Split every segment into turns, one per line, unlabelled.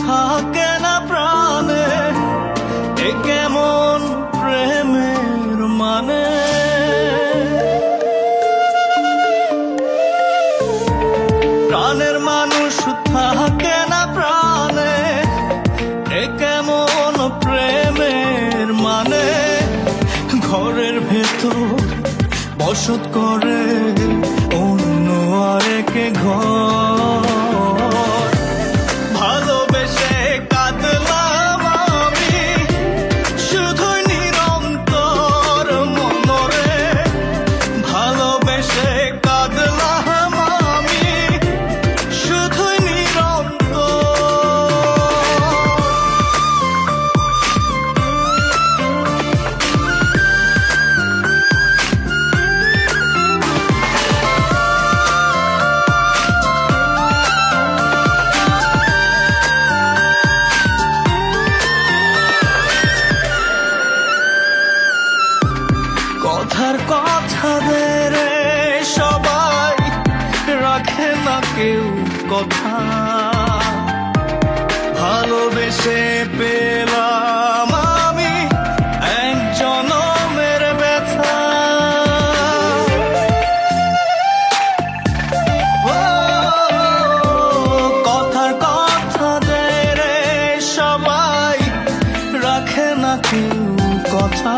থাকে না প্রাণে, এ কেমন প্রেমের মানে। প্রাণের মানুষ থাকে না প্রাণে, এ কেমন প্রেমের মানে। ঘরের ভেতর বসত করে অন্য আরেকে ঘর। ভালোবেসে কাঁদলাম আমি শুধুই নিরন্তর মনরে। ভালোবেসে কাঁদলাম আমি শুধুই নিরন্তর। কথার কথা রে সবাই রাখে না কেউ কথা। ভালোবেসে পেলাম আমি এক জনমের ব্যথা। কথার কথা রে সবাই রাখে না কেউ কথা।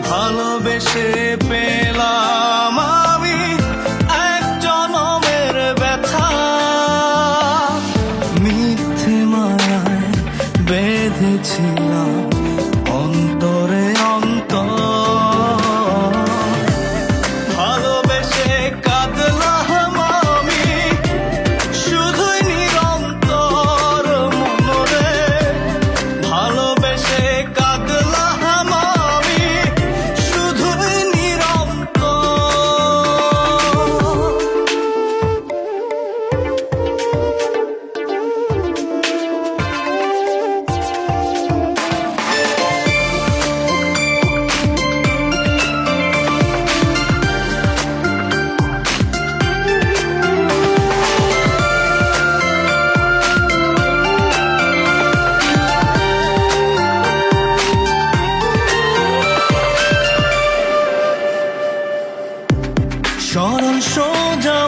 ভালোবেসে পেলাম আমি এক জনমের ব্যথা। মিথ্যে মায়ায় বেঁধেছিলাম অন্তরে অন্তর। ভালোবেসে কাঁদলাম আমি শুধুই নিরন্তর মনরে। ভালোবেসে কাঁদলাম আমি শুধুই নিরন্তর। সরল সোজা